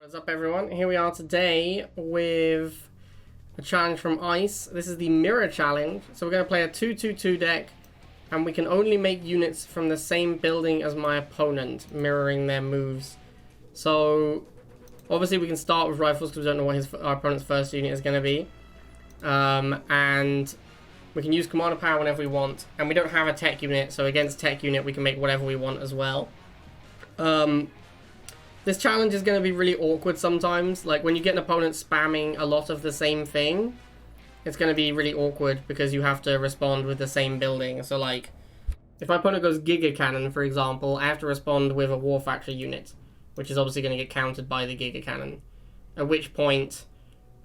What's up, everyone? Here we are today with a challenge from ICE. This is the Mirror Challenge. So we're going to play a 2-2-2 deck, and we can only make units from the same building as my opponent, mirroring their moves. So obviously we can start with rifles because we don't know what our opponent's first unit is going to be. And we can use commander power whenever we want, and we don't have a tech unit, so against tech unit we can make whatever we want as well. This challenge is going to be really awkward sometimes. Like, when you get an opponent spamming a lot of the same thing, it's going to be really awkward because you have to respond with the same building. So, like, if my opponent goes Giga Cannon, for example, I have to respond with a War Factory unit, which is obviously going to get countered by the Giga Cannon. At which point,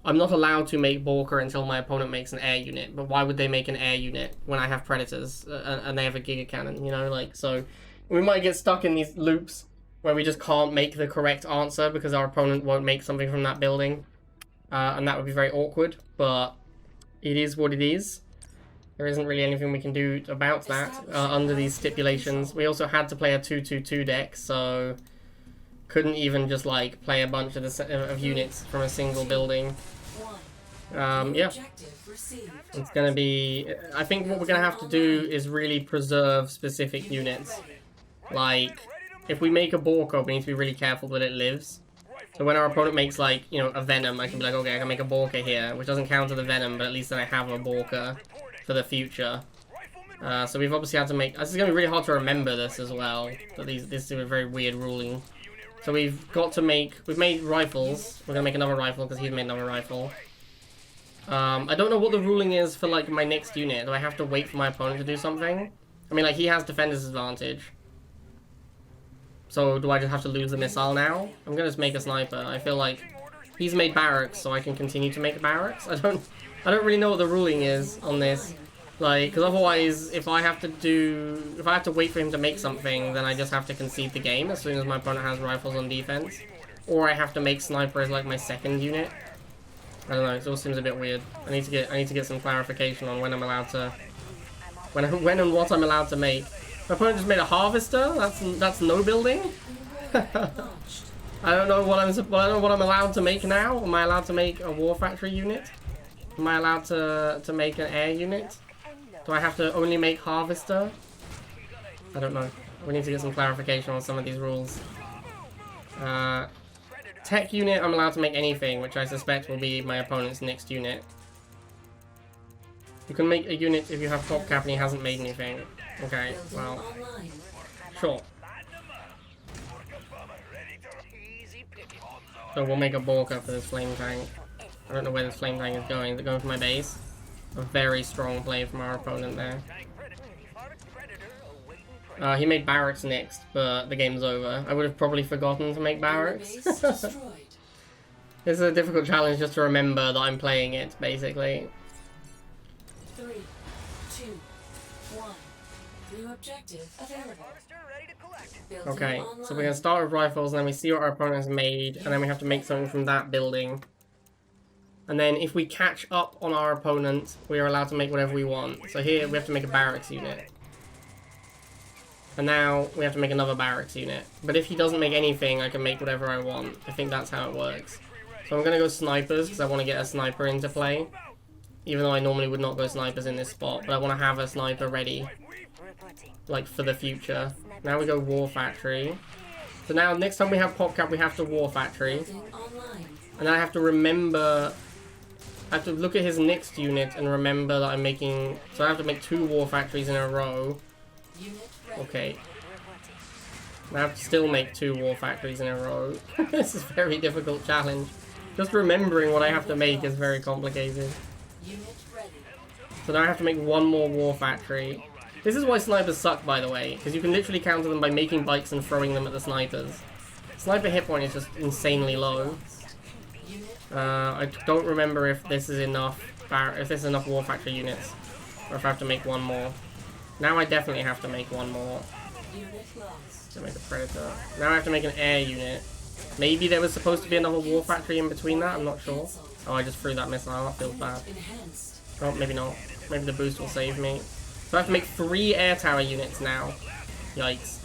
I'm not allowed to make Borka until my opponent makes an air unit. But why would they make an air unit when I have Predators and they have a Giga Cannon, you know? Like, so we might get stuck in these loops where we just can't make the correct answer because our opponent won't make something from that building. And that would be very awkward, but it is what it is. There isn't really anything we can do about that under these stipulations. We also had to play a 2-2-2 deck, so couldn't even just like play a bunch of units from a single building. Yeah. It's going to be... I think what we're going to have to do is really preserve specific units. Like, if we make a Borka, we need to be really careful that it lives. So when our opponent makes, like, you know, a Venom, I can be like, okay, I can make a Borka here, which doesn't counter the Venom, but at least then I have a Borka for the future. So we've obviously had to make... This is going to be really hard to remember this as well, but this is a very weird ruling. So we've got to make... We've made rifles. We're going to make another rifle because he's made another rifle. I don't know what the ruling is for, like, my next unit. Do I have to wait for my opponent to do something? I mean, like, he has Defender's Advantage. So do I just have to lose the missile now? I'm gonna just make a sniper. I feel like he's made barracks, so I can continue to make barracks. I don't really know what the ruling is on this. Like, because otherwise, if I have to wait for him to make something, then I just have to concede the game as soon as my opponent has rifles on defense. Or I have to make sniper as like my second unit. I don't know. It all seems a bit weird. I need to get some clarification on when I'm allowed to, when and what I'm allowed to make. My opponent just made a harvester. That's no building. I don't know what I'm allowed to make now. Am I allowed to make a War Factory unit? Am I allowed to make an air unit? Do I have to only make harvester? I don't know. We need to get some clarification on some of these rules. Tech unit, I'm allowed to make anything, which I suspect will be my opponent's next unit. You can make a unit if you have top cap and he hasn't made anything. Okay, well, sure. So we'll make a Borka for this flame tank. I don't know where this flame tank is going. Is it going for my base? A very strong play from our opponent there. He made barracks next, but the game's over. I would have probably forgotten to make barracks. This is a difficult challenge just to remember that I'm playing it, basically. 3, 2, 1. New objective available. Okay, so we're going to start with rifles, and then we see what our opponent has made, and then we have to make something from that building. And then if we catch up on our opponent, we are allowed to make whatever we want. So here we have to make a barracks unit. And now we have to make another barracks unit. But if he doesn't make anything, I can make whatever I want. I think that's how it works. So I'm going to go snipers, because I want to get a sniper into play. Even though I normally would not go snipers in this spot, but I want to have a sniper ready. Like, for the future. Now we go War Factory. So now, next time we have PopCap, we have to War Factory. And I have to remember... I have to look at his next unit and remember that I'm making... So I have to make 2 War Factories in a row. Okay. I have to still make 2 War Factories in a row. This is a very difficult challenge. Just remembering what I have to make is very complicated. So now I have to make 1 more War Factory. This is why snipers suck, by the way, because you can literally counter them by making bikes and throwing them at the snipers. Sniper hit point is just insanely low. I don't remember if this is enough War Factory units, or if I have to make 1 more. Now I definitely have to make 1 more. To make a Predator. Now I have to make an air unit. Maybe there was supposed to be another War Factory in between that, I'm not sure. Oh, I just threw that missile, that feels bad. Oh, maybe not. Maybe the boost will save me. So I have to make 3 air tower units now. Yikes.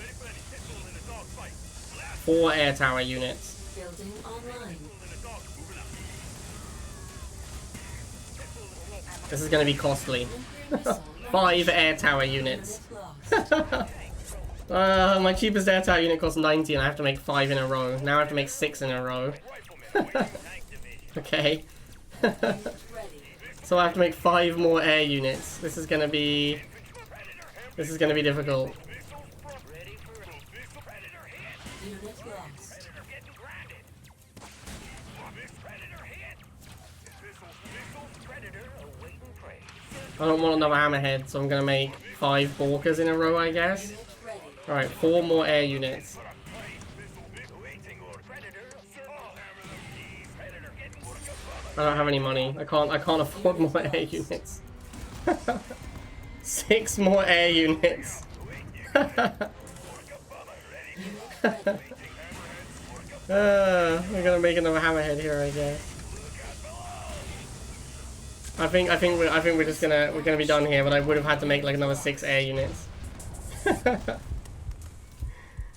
4 air tower units. Building online. This is going to be costly. Nuclear missile 5 air tower units. Unit lost. My cheapest air tower unit costs 90 and I have to make 5 in a row. Now I have to make 6 in a row. Okay. Unit ready. So I have to make 5 more air units. This is gonna be difficult. Unit lost. I don't want another hammerhead, so I'm gonna make 5 Borkers in a row, I guess. Unit ready. Alright, 4 more air units. I don't have any money. I can't afford more air units. 6 more air units. We're gonna make another hammerhead here, I guess. I think we're gonna be done here, but I would have had to make like another 6 air units.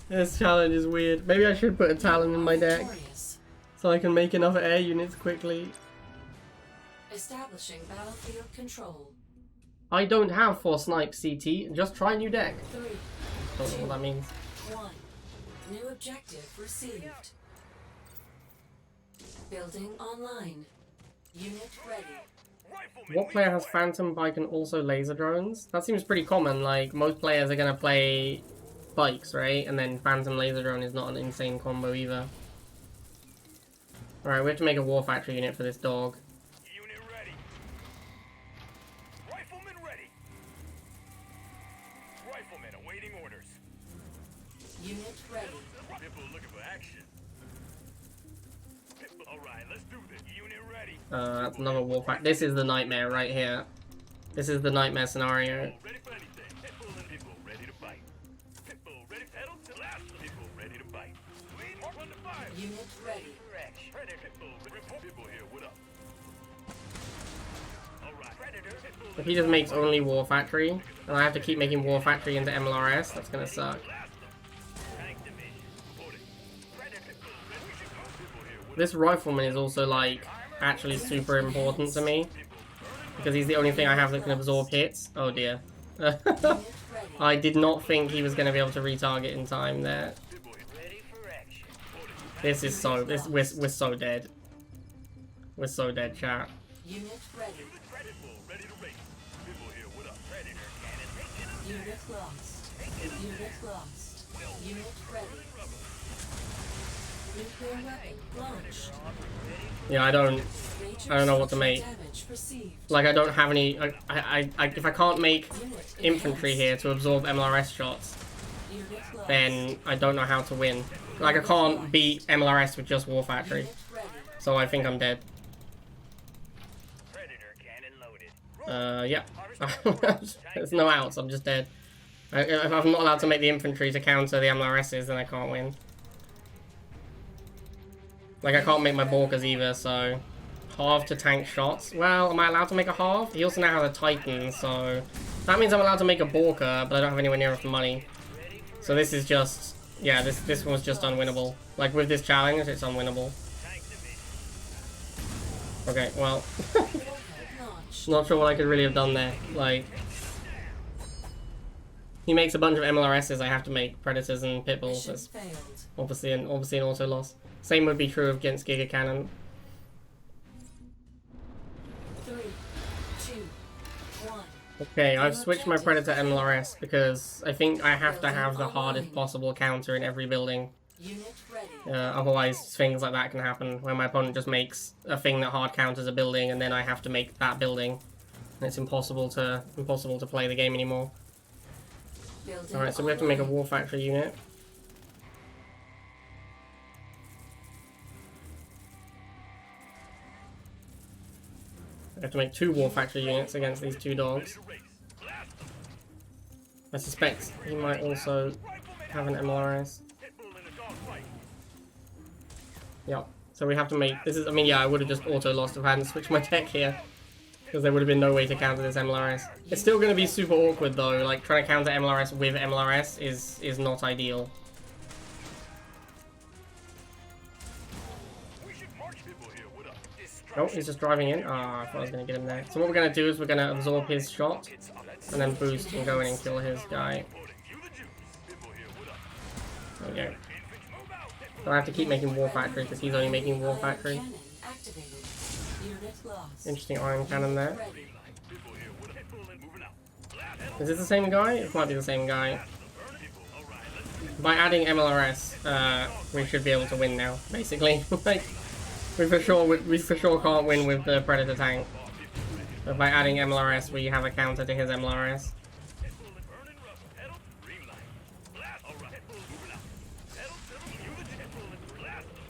This challenge is weird. Maybe I should put a Talon in my deck Victorious. so I can make enough air units quickly. Establishing battlefield control. I don't have 4 snipe CT. Just try new deck. 3, Don't know what that means. 1. New objective received. Building online. Unit ready. What player has Phantom Bike and also laser drones? That seems pretty common. Like, most players are gonna play bikes, right? And then Phantom laser drone is not an insane combo either. Alright, we have to make a War Factory unit for this dog. Unit ready. Rifleman ready. Rifleman awaiting orders. Unit ready. People looking for action. Alright, let's do this. Unit ready. That's another War Factory. This is the nightmare right here. This is the nightmare scenario. Ready for anything. People ready to fight. People ready pedal to last. People ready to fight. Lead or run the fire. Unit ready. Predator. People here, what up? Alright. Predator. If he just makes only War Factory, and I have to keep making War Factory into MLRS, that's gonna suck. Tank division. Reporting. Predator. People here, what This Rifleman is also, like, actually super important to me. Because he's the only thing I have that can absorb hits. Oh dear. Unit ready. I did not think he was going to be able to retarget in time there. ready for action. This is so... We're so dead. We're so dead, chat. Unit ready. Predator. Ready to race. People here, what up? Predator. Cannon. Unit lost. Unit lost. Unit ready. Nuclear weapon launched. Yeah, I don't know what to structural make. Damage perceived. Like, I don't have any... if I can't make Unit infantry here to absorb MLRS shots, Unit lost. then I don't know how to win. Like, I can't beat MLRS with just War Factory. Unit ready. So I think I'm dead. Predator cannon loaded. Yeah. There's no outs, I'm just dead. If I'm not allowed to make the infantry to counter the MLRSs, then I can't win. Like, I can't make my Borkers either, so... Halve to tank shots. Well, am I allowed to make a halve? He also now has a Titan, so... That means I'm allowed to make a Borker, but I don't have anywhere near enough money. So this is just... Yeah, this was just unwinnable. Like, with this challenge, it's unwinnable. Okay, well... Warhead launched. Not sure what I could really have done there. Like... He makes a bunch of MLRSs, I have to make Predators and Pitbulls. Mission That's failed. obviously an auto loss. Same would be true against Giga Cannon. 3, 2, 1. Okay, I've switched my Predator MLRS because I think I have to have the hardest possible counter in every building. Unit ready. Otherwise, things like that can happen, where my opponent just makes a thing that hard counters a building, and then I have to make that building, and it's impossible to play the game anymore. Building Alright, so we have to make a online. War Factory unit. I have to make 2 War Factory units against these 2 dogs. I suspect he might also have an MLRS. Yep. So we have to make... This is... I mean, yeah, I would have just auto-lost if I hadn't switched my deck here. Because there would have been no way to counter this MLRS. It's still going to be super awkward, though. Like, trying to counter MLRS with MLRS is not ideal. People here, what up? Oh, he's just driving in. Ah, I thought I was going to get him there. So what we're going to do is we're going to absorb his shot and then boost and go in and kill his guy. You the Jews. People here, what up? There we go. Infants, move out. So I have to keep making War Factory because he's only making War Factory. Cannon activated. Unit lost. Interesting iron cannon there. Ready. People here, what up? People moving out. Blast. Is this the same guy? It might be the same guy. Burn people. All right, let's By adding MLRS, we should be able to win now, basically. Like, we for sure can't win with the Predator tank. But by adding MLRS, we have a counter to his MLRS. people burning rubber. Pedal. Green light. Blast. All right. People moving out. Pedal. You the people blast them.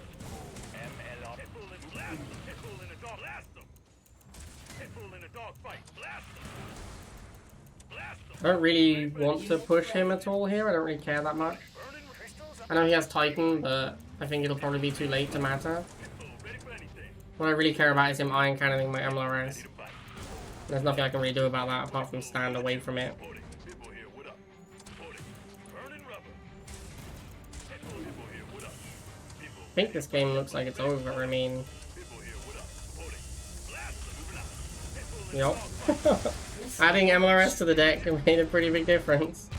MLR. People blast them. People in a dog. Blast them. People in a dog fight. Blast them. Blast them. I don't really want to push him at all here. I don't really care that much. Burning crystals. I know he has Titan, but I think it'll probably be too late to matter. People ready for anything. What I really care about is him iron cannoning my MLRS. Ready to fight. There's nothing I can really do about that apart from stand away from it. Reporting. People here, what up? Reporting. Burning rubber. People here, what up? People. I think this game looks like it's over. I mean, People here, what up? Reporting. Blast them. Moving out. People in yup. Adding MLRS to the deck made a pretty big difference.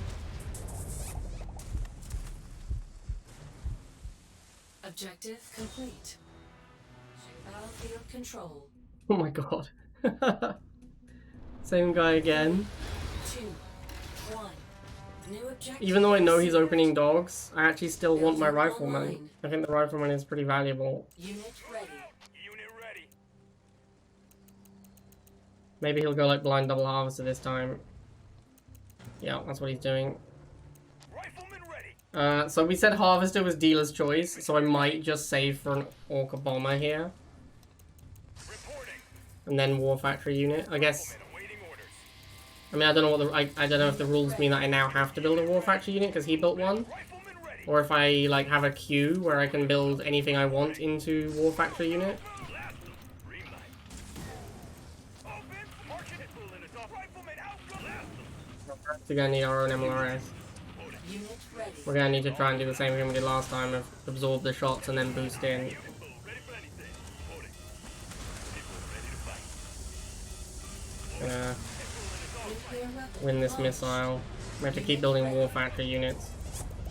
Objective complete. Battlefield control. Oh my god. Same guy again. 2, 1. New objective. Even though I know he's opening dogs, I actually still want my Building rifleman. online. I think the rifleman is pretty valuable. Unit ready. Unit ready. Maybe he'll go like blind double harvester this time. Yeah, that's what he's doing. Rifleman ready. So we said harvester was dealer's choice, so I might just save for an orca bomber here. Reporting. And then war factory unit. I guess, Men awaiting orders. I mean, I don't know what the, I don't know if the rules mean that I now have to build a war factory unit because he built one. Rifleman ready. Or if I like have a queue where I can build anything I want into war factory unit. Blast them. Green light. Open. Marching. People in a dog. Rifleman out. Blast them. We're gonna need our own MLRS. Unit ready. We're gonna need to try and do the same thing we did last time of absorb the shots and then boost in. People ready for anything. Reporting. People ready to fight. Gonna Nuclear weapon win this launched. missile. We have to keep building war factory units.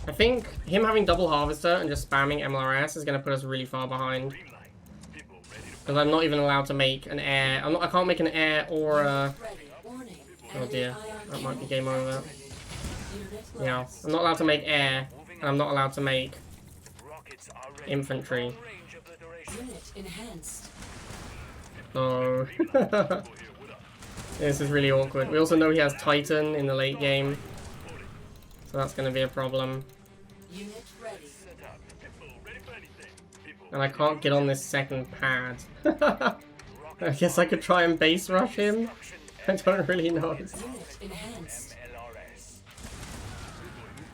I think him having double harvester and just spamming MLRS is gonna put us really far behind. Green light. People ready to Because I'm not even allowed to make an air. I can't make an air or a. Ready. Warning. Oh dear, that might be game over. Unit Yeah, lost. I'm not allowed to make air, and I'm not allowed to make rockets are ready. infantry. Range of the duration. Unit enhanced. So People here, what up? this is really awkward. We also know he has Titan in the late game, so that's going to be a problem. Unit ready. Set up. People ready for anything. People. And I can't get on this second pad. I guess I could try and base rush him. I don't really know. Unit enhanced. LRS.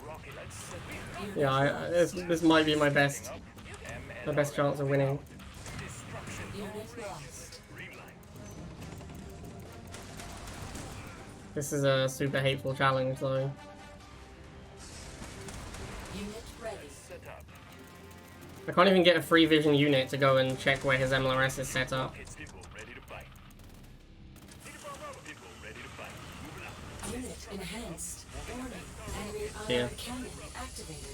Rocket. Let's set Unit Yeah, lost. this might be my best chance of winning. Unit lost. green light. This is a super hateful challenge, though. Unit ready. Set up. I can't even get a free vision unit to go and check where his MLRS is set up. It's people ready to fight. People ready to fight. Moving out. Unit enhanced. Warning. Enemy Yeah. ion cannon activated.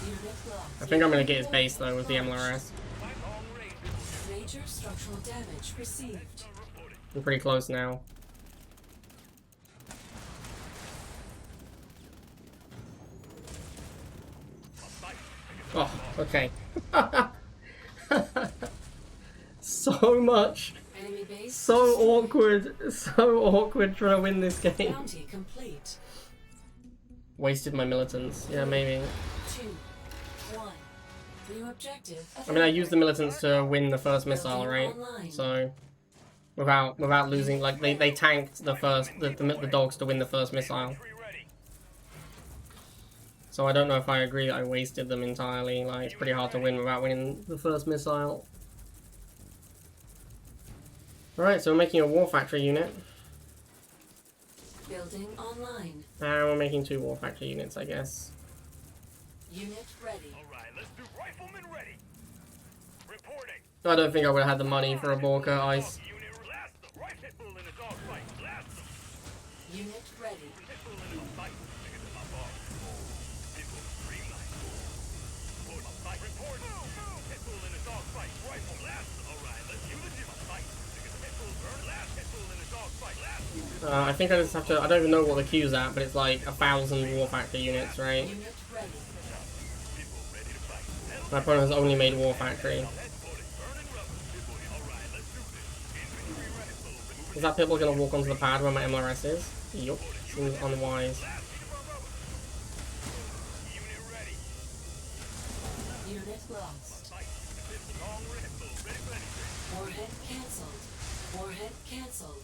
Unit lost. I think I'm going to get his base, though, with the MLRS. Long range. Major structural damage received. I'm pretty close now. Oh, okay. So much. Enemy base. So awkward. So awkward trying to win this game. Bounty complete. Wasted my militants. Yeah, maybe. 2, 1. New objective. I mean, I used the militants to win the first missile, right? So, without losing, like, they tanked the first, the dogs to win the first missile. Tree ready. So I don't know if I agree that I wasted them entirely. Like, it's pretty hard to win without winning the first missile. Alright, so we're making a war factory unit. Building online. And we're making 2 war factory units, I guess. Unit ready. All right, let's do rifleman ready. Reporting. I don't think I would have had the money for a Borka ice. Unit blast them. Right hit bull in a dogfight. Blast them. Unit ready. Hit bull in a fight. Stick it to my ball. People streamline. Pull my fight. Report. Hit bull in a dogfight. Rifle. Blast them. Alright, let's use it. My fight. Stick it to hit bull. Burn. Blast. Hit bull in a dogfight. Blast them. I think I just have to. I don't even know what the queue's at, but it's like 1,000 War Factory units, right? Unit ready. People ready to fight. My opponent has only made War Factory. Is that Pitbull gonna walk onto the pad where my MLRS is? Yup. Seems unwise. Unit lost. Warhead cancelled. Warhead cancelled.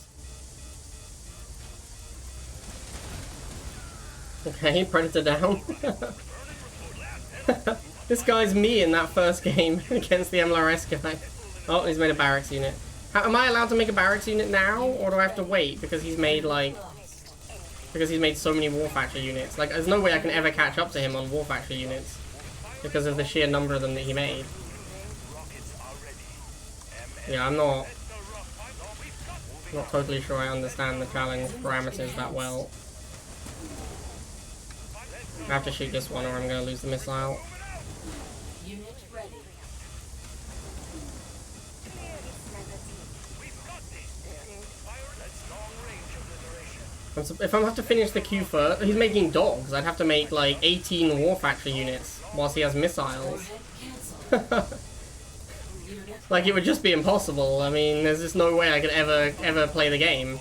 Okay, Predator down. This guy's me in that first game against the MLRS guy. Oh, he's made a barracks unit. Am I allowed to make a barracks unit now, or do I have to wait because he's made like so many War Factory units? Like, there's no way I can ever catch up to him on War Factory units because of the sheer number of them that he made. Yeah, I'm not totally sure I understand the challenge parameters that well. I have to shoot this one, or I'm going to lose the missile. Unit ready. If I have to finish the queue first, he's making dogs. I'd have to make like 18 War Factory units whilst he has missiles. Warhead cancelled. Unit Like, it would just be impossible. I mean, there's just no way I could ever play the game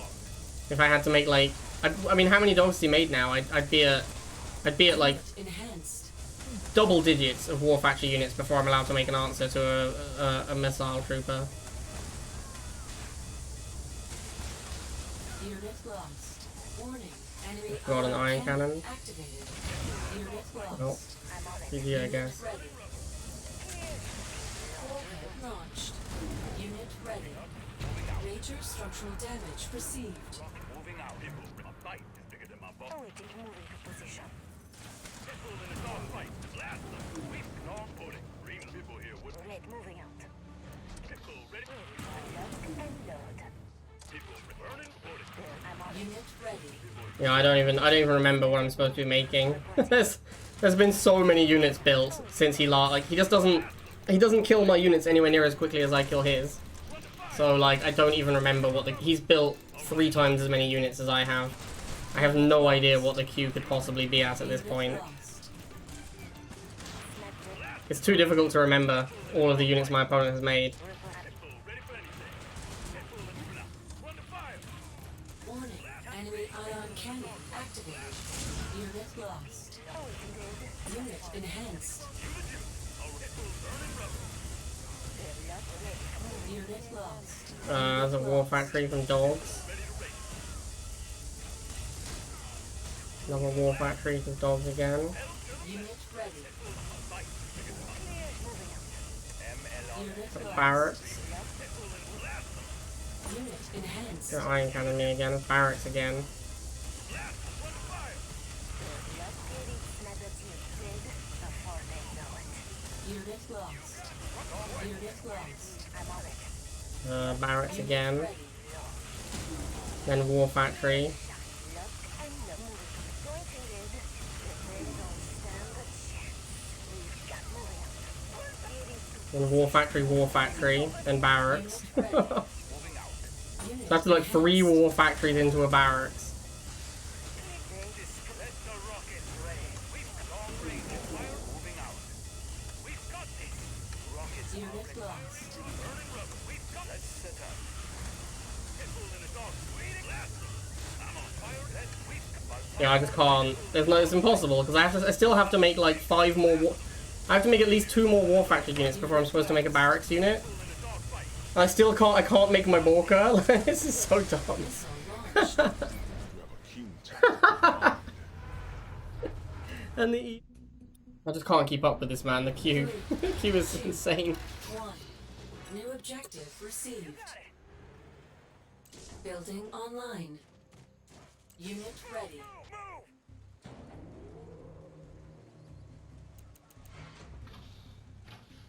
if I had to make like. I mean, how many dogs has he made now? I'd be at like enhanced. double digits of War Factory units before I'm allowed to make an answer to a missile trooper. Unit lost. Warning. Enemy Got an iron cannon. activated. Unit lost. Oh, GG, I guess. Ready. Warhead launched. Unit ready. Major structural damage perceived. Moving out. People my fight. Stick it to my ball. Awaiting moving to position. Hit bull in a dogfight. Blast them. We've gone pudding. Green people here with Red moving out. hit bull ready. Lock and load. People burning pudding. I'm on Unit ready. Yeah, I don't even remember what I'm supposed to be making. there's been so many units built since he like he doesn't kill my units anywhere near as quickly as I kill his. So like I don't even remember what he's built 3 times as many units as I have. I have no idea what the queue could possibly be at this point. Lost. It's too difficult to remember all of the units my opponent has made. Ready for anything. Hit bull and moving out. Run to fire. Warning. Enemy ion cannon activated. Unit lost. Unit enhanced. Unit lost. There's a War Factory from dogs. Another War Factory from dogs again. Unit ready. Unit lost. Barracks. Unit enhanced. Got Iron Cannon me again. Barracks again. Unit lost. Unit lost. Barracks again. Ready. Then War Factory. Then War Factory, then Barracks. So Unit I have to like 3 War Factories into a Barracks. Unit lost. Yeah, I just can't. It's impossible because I still have to make like 5 more. I have to make at least 2 more War Factory units before I'm supposed to make a Barracks unit. And I still can't. I can't make my Borka. This is so dumb. Missile launched. And the. I just can't keep up with this, man. The queue. The queue is insane. 1. New objective received. Building online. Unit ready.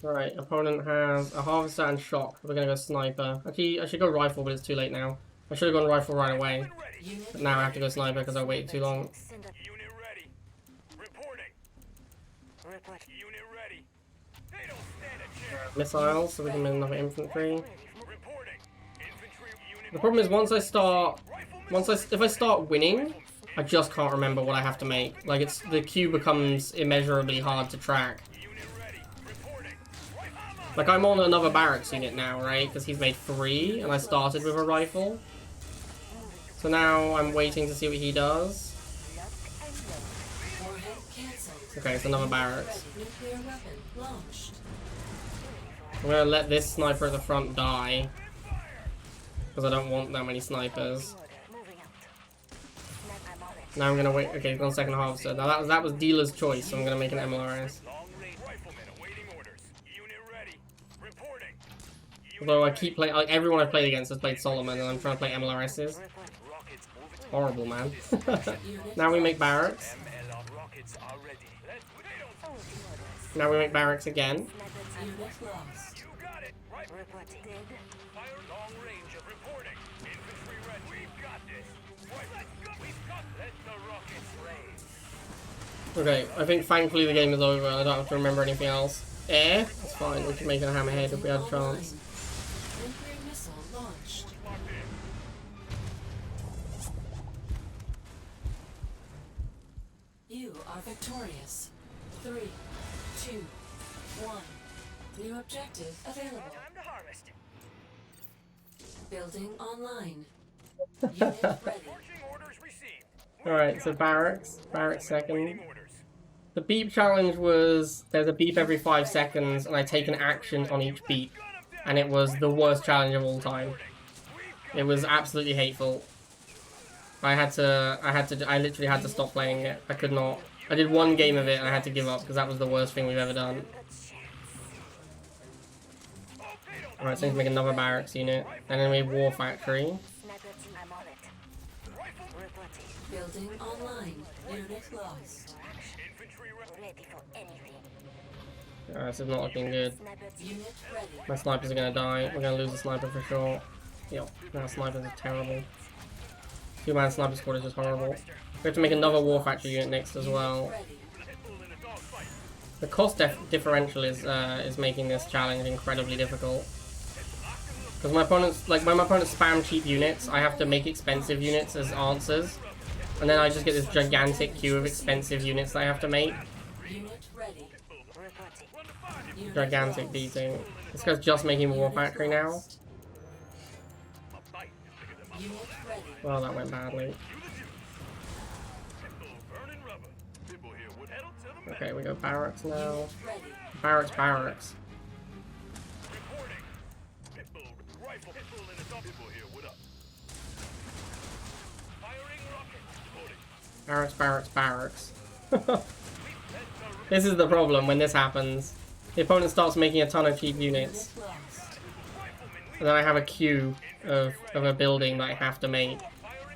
Right, opponent has a harvester and shock. We're gonna go sniper. Actually, I should go rifle, but it's too late now. I should have gone rifle right away. Unit ready. Unit But now I have to go sniper because I waited too long. Send a Unit ready. Reporting. report. Unit ready. They don't stand a chance. Missiles, so we can make another infantry. Reporting. Infantry unit. The problem is if I start winning, I just can't remember what I have to make. Like the queue becomes immeasurably hard to track. Unit ready. Reporting. Like I'm on another barracks unit now, right? Because he's made 3 and I started with a rifle. So now I'm waiting to see what he does. Warhead cancelled. Okay, it's another barracks. Nuclear weapon launched. I'm gonna let this sniper at the front die. Because I don't want that many snipers. Order. Moving out. Snap, I'm on it. Now I'm gonna wait. Okay, on second harvester. Now that was dealer's choice, so I'm gonna make an MLRS. Long range riflemen awaiting orders. Unit ready. Reporting. Although I keep playing, like everyone I've played against has played Solomon, and I'm trying to play MLRSs. Report. Rockets moving. Horrible, man. Unit Now we make barracks. ML rockets are ready. Let's Awaiting orders. Now we make barracks again. Sniper Unit lost. You got it. Right. reporting. Dead. Fire long range of reporting. Infantry ready. We've got this. Right. Let's go. We've got. Let the rockets rain. Okay, I think thankfully the game is over and I don't have to remember anything else. Air? That's fine, we can make a hammerhead if we had a chance. Nuclear missile launched. Locked in. You are victorious. 3, 2, 1. New objective available. Time to harvest. Building online. Unit ready. Marching orders received. Alright, so barracks. Barracks second. Waiting orders. The beep challenge was there's a beep every 5 seconds and I take an action on each beep. And it was the worst challenge of all time. It was absolutely hateful. I literally had to stop playing it. I could not. I did 1 game of it and I had to give up because that was the worst thing we've ever done. Alright, so we make another barracks unit. And then we have War Factory. Sniper team. I'm on it. Reporting. Building online. Unit lost. Infantry ready. Ready for anything. This is not looking good. Sniper team. Unit ready. My snipers are gonna die. We're gonna lose the sniper for sure. Yep, now snipers are terrible. 2-man sniper squad is just horrible. We have to make another War Factory unit next as well. Ready. Pitbull in a dogfight. The cost differential is making this challenge incredibly difficult. Because my opponents, like when my opponents spam cheap units, I have to make expensive units as answers. And then I just get this gigantic queue of expensive units that I have to make. Unit ready. Reporting. Unit Gigantic lost. beating. This guy's just making War Unit Factory now. lost. A bite is bigger than my Unit ready. Well, that went badly. Pitbull burning rubber. Pitbull here would pedal to the metal. Okay, we go barracks now. Unit ready. Barracks. Reporting. Pitbull rifle. Pitbull in a dog. Pitbull here. What up? Firing rocket. Reporting. Barracks. This is the problem when this happens. The opponent starts making a ton of cheap units. Unit lost. And then I have a queue of a building that I have to make. Firing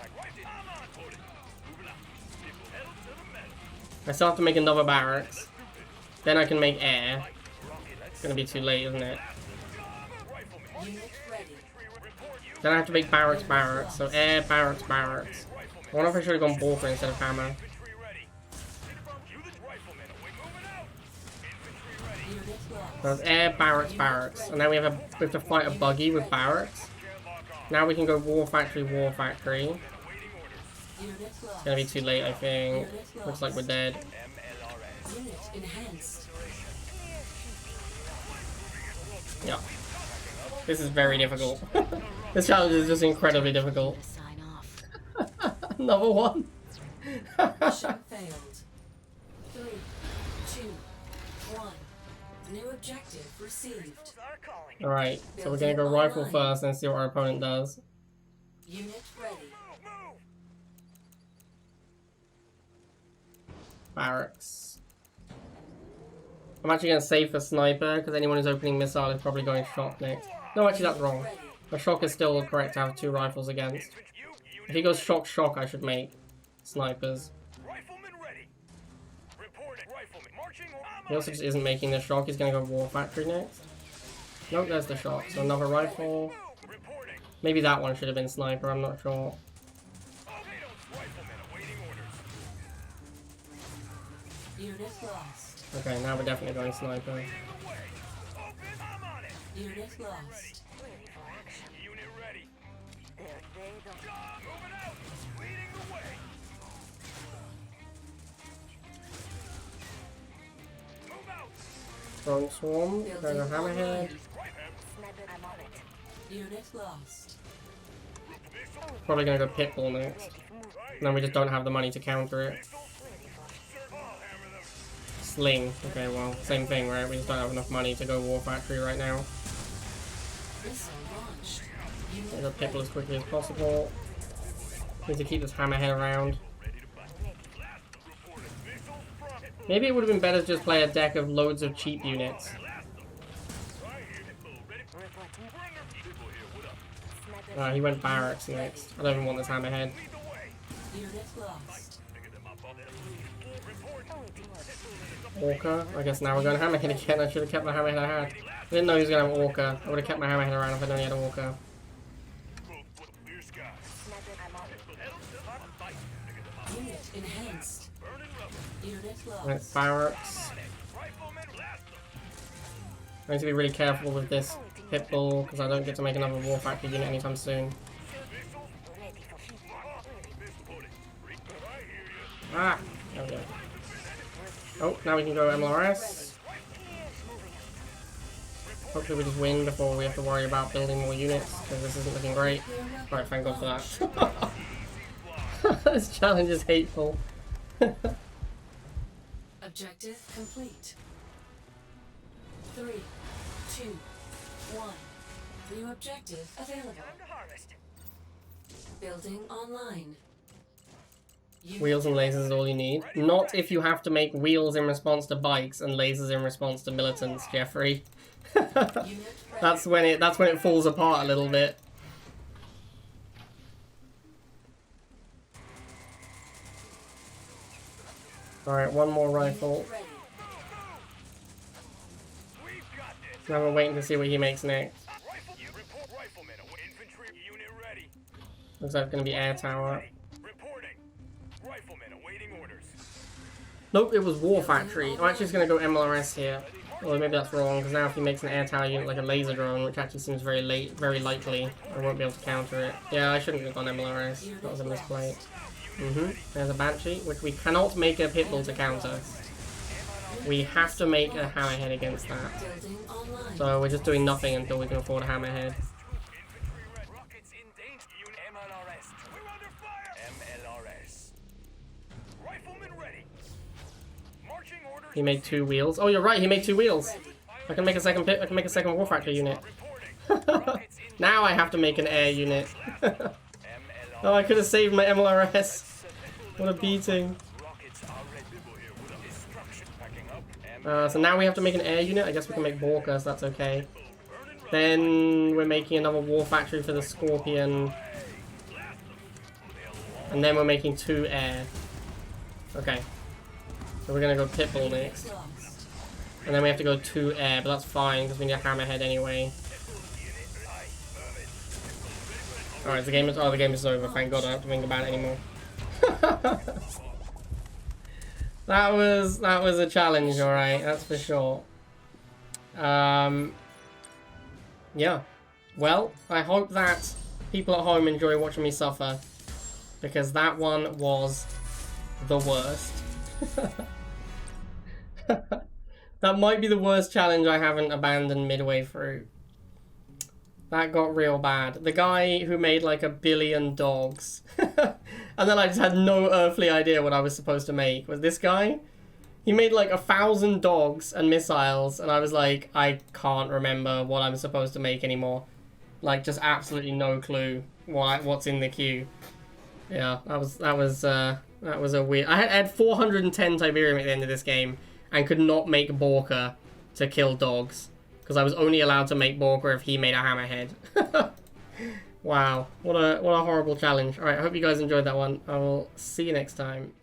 rifle. I'm on. Reporting. Moving up. Pitbull pedal to the metal. I still have to make another barracks. Then I can make air. It's gonna be too late, isn't it? Unit ready. Then I have to make barracks. So air, barracks. I wonder if I should have gone Walker instead of hammer. Infantry ready. You the riflemen. We're moving out. Infantry ready. Unit lost. So it's air, barracks. And then we have to fight a buggy with barracks. Now we can go War Factory. Unit It's lost. gonna be too late, I think. Looks like we're dead. Unit enhanced. Yeah. This is very difficult. This challenge is just incredibly difficult. Sign off. Another one. Mission failed. 3, 2, 1. New objective received. Alright, so we're gonna go rifle first and see what our opponent does. Unit ready. Barracks. I'm actually gonna save for sniper because anyone who's opening missile is probably going shock next. No, actually that's wrong. Ready. The shock is still correct to have 2 rifles against. If he goes shock, I should make snipers. Riflemen ready. Reporting. Riflemen. March He also just isn't making the shock. He's gonna go War Factory next. Nope, there's the shock. So another rifle. Maybe that one should have been sniper, I'm not sure. Unit lost. Okay, now we're definitely going sniper. Unit lost. Ready for action. Unit ready. There they go. Moving out. Leading the way. Move out. Drone swarm, there's a hammerhead. Sniper, I'm on it. Unit lost. Probably gonna go Pitbull next. Ready for move. And then we just don't have the money to counter it. Ready for Sling. Okay, well, same thing, right? We just don't have enough money to go War Factory right now. Missile launched. Get the Pitbull as quickly as possible. Need to keep this hammerhead around. Maybe it would have been better to just play a deck of loads of cheap units. Sniper, He went barracks next. I don't even want this hammerhead. Unit lost. Orca. I guess now we're going hammerhead again. I should have kept the hammerhead I had. I didn't know he was going to have Orca. I would have kept my hammerhead around if I only had Orca. sniper, I'm on it. Unit enhanced. Unit And it's lost. barracks. I need to be really careful with this Pitbull because I don't get to make another War Factory unit anytime soon. Ready for Ah! There we go. Oh, now we can go MLRS. Hopefully we just win before we have to worry about building more units, because this isn't looking great. Alright, thank God for that. This challenge is hateful. Objective complete. 3, 2, 1. New objective available. Building online. Unit Wheels and lasers is all you need. Not if you have to make wheels in response to bikes and lasers in response to militants, Jeffrey. Unit ready. That's when it falls apart a little bit. Alright, one more rifle. Ready. Now we're waiting to see what he makes next. Rifleman, infantry unit ready. Looks like it's gonna be air tower. Reporting. Rifleman awaiting orders. Nope, it was War Factory. I'm actually just gonna go MLRS here. Or maybe that's wrong, because now if he makes an air tower unit like a laser drone, which actually seems very likely, I won't be able to counter it. Yeah, I shouldn't have gone MLRS. That was a misplay. There's a Banshee, which we cannot make a Pitbull to counter. We have to make a Hammerhead against that. Building online. So we're just doing nothing until we can afford a Hammerhead. Rockets in danger. Unit MLRS. We're under fire. MLRS. Rifleman ready. Marching orders. He made 2 wheels. Oh, you're right. He made 2 wheels. I can make a second pit. I can make a second War Factory unit. Now I have to make an air unit. Oh, I could have saved my MLRS. What a beating. So now we have to make an air unit. I guess we can make Borka, so that's okay. Then we're making another War Factory for the Scorpion. And then we're making 2 air. Okay. So we're gonna go Pitbull next. Lost. And then we have to go 2 air, but that's fine because we need a Hammerhead anyway. Alright, the game is over, thank God I don't have to think about it anymore. That was a challenge, alright, that's for sure. Yeah. Well, I hope that people at home enjoy watching me suffer, because that one was the worst. That might be the worst challenge I haven't abandoned midway through. That got real bad. The guy who made like 1 billion dogs. And then I just had no earthly idea what I was supposed to make. Was this guy? He made like 1,000 dogs and missiles, and I was like, I can't remember what I'm supposed to make anymore. Like, just absolutely no clue what's in the queue. Yeah, that was a weird. I had 410 Tiberium at the end of this game, and could not make Borka to kill dogs. Because I was only allowed to make Borka if he made a Hammerhead. Wow, what a horrible challenge. Alright, I hope you guys enjoyed that one. I will see you next time.